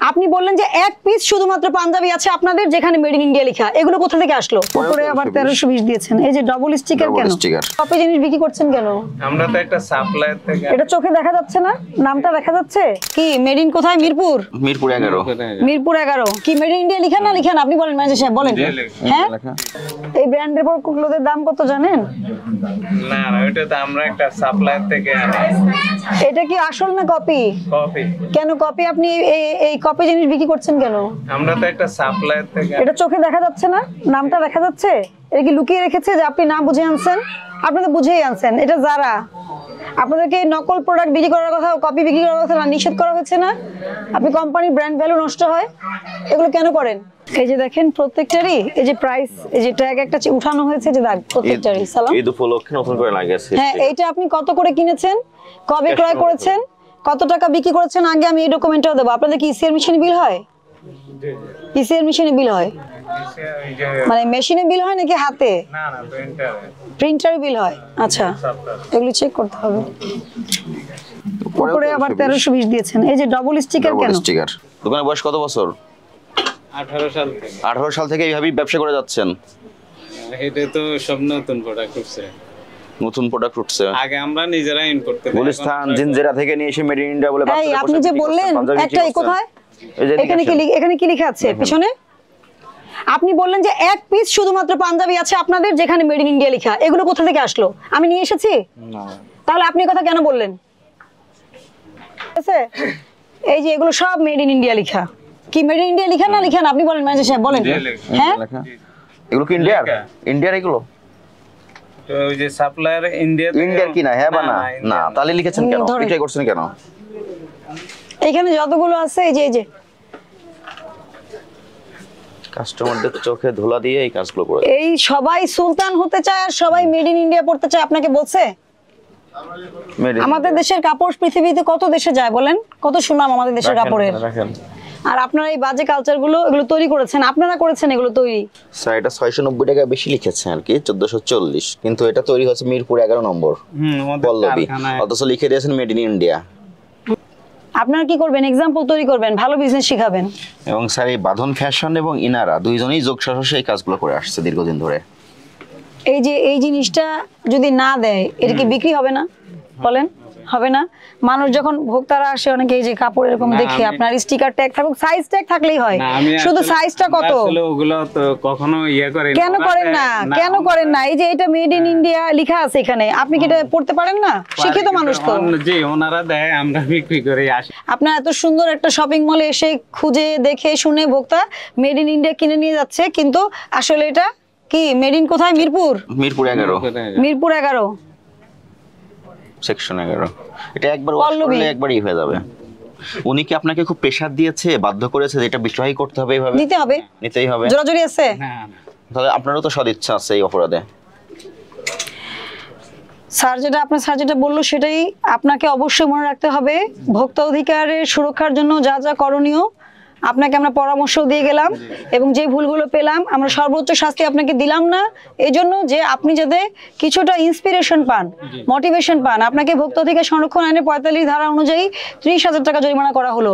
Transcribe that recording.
আপনি বললেন যে এক পিস শুধুমাত্র পাঞ্জাবি আছে আপনাদের যেখানে মেড ইন ইন্ডিয়া লেখা, এগুলো কোথা থেকে আসলো? উপরে আবার 1320 দিয়েছেন। এই যে ডবল স্টিকার কেন? কপি জিনিস বিক্রি করছেন কেন? আমরা তো একটা সাপ্লায়ার থেকে। এটা চোখে দেখা যাচ্ছে না? নামটা দেখা যাচ্ছে কি? মেড ইন কোথায়? মিরপুর। মিরপুর 11। মিরপুর 11 কি মেড ইন ইন্ডিয়া লেখা না লেখা? আপনি বলেন ম্যানেজার সাহেব বলেন। হ্যাঁ, এই ব্র্যান্ডের প্রোডাক্টের দাম কত জানেন? না না, এটা তো আমরা একটা সাপ্লায়ার থেকে আনি। এটা কি আসল না কপি? কপি। কেন কপি? আপনি এই কপি জিনিস বিক্রি করছেন কেন? আমরা তো একটা সাপ্লায়ার থেকে। এটা চোখে দেখা যাচ্ছে না? নামটা দেখা যাচ্ছে? এটা কি লুকিয়ে রেখেছে যে আপনি না বুঝে আনছেন? আপনি তো বুঝেই আনছেন। এটা যারা আপনাদেরকে নকল প্রোডাক্ট বিক্রি করার কথা, কপি বিক্রি করার কথা না নিষেধ করা হয়েছে না? আপনি কোম্পানির ব্র্যান্ড ভ্যালু নষ্ট হয়, এগুলো কেন করেন? এই যে দেখেন প্রত্যেকটারই এই যে প্রাইস, এই যে ট্যাগ একটা উঠানো হয়েছে যে দাগ প্রত্যেকটারই। সালাম, ঈদ উপলক্ষে নতুন করে লাগিয়েছে। হ্যাঁ, এইটা আপনি কত করে কিনেছেন, কবে ক্রয় করেছেন, কত টাকা বিক্রি করেছেন, আগে আমি এই ডকুমেন্টটাও দেবো। আপনাদের কি ইসিআর মেশিনে বিল হয়? ইসিআর মেশিনে বিল হয় মানে মেশিনে বিল হয় নাকি হাতে? না না, প্রিন্টারে। প্রিন্টারে বিল হয়। আচ্ছা, এগুলো চেক করতে হবে। উপরে আবার 1320 দিয়েছেন। এই যে ডবল স্টিকার কেন? স্টিকার। দোকানের বয়স কত বছর? 18 সাল থেকে। 18 সাল থেকে এইভাবেই ব্যবসা করে যাচ্ছেন? এটা তো সব নতুন প্রোডাক্ট উঠছে। নতুন প্রোডাক্ট উঠছে। আগে আমরা নিজেরা ইম্পোর্ট করতে। গুলিস্তান জিনজেরা থেকে নিয়ে এসে মেড ইন ইন্ডিয়া বলে এই আপনি যে বললেন একটা এই কোথায়? এখানে কি লেখা আছে পিছনে? আপনি বললেন যে এক পিস শুধুমাত্র পাঞ্জাবি আছে আপনাদের যেখানে মেড ইন ইন্ডিয়া লেখা, এগুলো কোথা থেকে আসলো? আমি নিয়ে এসেছি? না। তাহলে আপনি কথা কেন বললেন? এই যে এগুলো সব মেড ইন ইন্ডিয়া লেখা। কি মেড ইন ইন্ডিয়া লেখা না লেখা? আপনি বলেন ম্যানেজার সাহেব বলেন। হ্যাঁ, এগুলো কি ইন্ডিয়ার? ইন্ডিয়ার এগুলো তো ওই যে সাপ্লায়ার ইন্ডিয়ার কি না? হ্যাঁ বা না? না, তাহলে লিখেছেন কেন? বিক্রি করছেন কেন? এখানে যতগুলো আছে এই যে কাস্টমারদের চোখে ধুলা দিয়ে এই কাজগুলো করে। এই সবাই সুলতান হতে চায় আর সবাই মেড ইন ইন্ডিয়া পড়তে চায়। আপনাকে বলছে আমাদের দেশের কাপড় পৃথিবীতে কত দেশে যায় বলেন? কত সুনাম আমাদের দেশের কাপড়ের। আর আপনারা এই বাজে কালচার গুলো এগুলো তৈরি করেছেন, আপনারা করেছেন এগুলো তৈরি। স্যার এটা 690 টাকা বেশি লিখেছে আর কি, 1440, কিন্তু এটা তৈরি হচ্ছে মিরপুর 11 নম্বর পল্লবী, অথচ লিখে দিয়েছেন মেড ইন ইন্ডিয়া। আপনারা কি করবেন? এক্সাম্পল তৈরি করবেন, ভালো বিজনেস শিখাবেন। এবং স্যার এই বাঁধন ফ্যাশন এবং ইনারা দুইজনেই যোগসাহসে এই কাজগুলো করে আসছে দীর্ঘদিন ধরে। এই যে এই জিনিসটা যদি না দেয় এটা কি বিক্রি হবে না? বলেন, হবে না? মানুষ যখন ভোক্তারা আসে অনেকে এই যে কাপড় এরকম দেখে, আপনার স্টিকার ট্যাগ থাকুক, সাইজ ট্যাগ থাকলেই হয়, শুধু সাইজটা কত ওগুলো তো কখনো করে কেন করেন না? কেন করেন না? এই যে এটা মেড ইন ইন্ডিয়া লেখা আছে এখানে, আপনি কি এটা পড়তে পারেন না? শিক্ষিত মানুষ তো। জি, ওনারা দেয়, আমরা বিক্রি করে আসি। আপনার এত সুন্দর একটা শপিং মলে এসে খুঁজে দেখে শুনে ভোক্তা মেড ইন ইন্ডিয়া কিনে নিয়ে যাচ্ছে, কিন্তু আসলে এটা কি মেড ইন কোথায়? মিরপুর 11। মিরপুর 11 সেকশন 11। এটা একবার ওয়াশ করলে একবারই হয়ে যাবে। উনি কি আপনাকে খুব প্রেসার দিয়েছে, বাধ্য করেছে যে এটা বিক্রয় করতে হবে, এইভাবে নিতে হবে, নিতেই হবে? জোরাজুরি আছে? না, তাহলে আপনারও তো সদিচ্ছা আছে এই অপরাধে। স্যার যেটা বললো সেটাই আপনাকে অবশ্যই মনে রাখতে হবে। ভোক্তা অধিকারের সুরক্ষার জন্য যা যা করণীয় আপনাকে আমরা পরামর্শ দিয়ে গেলাম, এবং যে ভুলগুলো পেলাম আমরা সর্বোচ্চ শাস্তি আপনাকে দিলাম না, এজন্য যে আপনি যাতে কিছুটা ইন্সপিরেশন পান, মোটিভেশন পান। আপনাকে ভোক্তা অধিকার সংরক্ষণ আইনের 45 ধারা অনুযায়ী 30,000 টাকা জরিমানা করা হলো।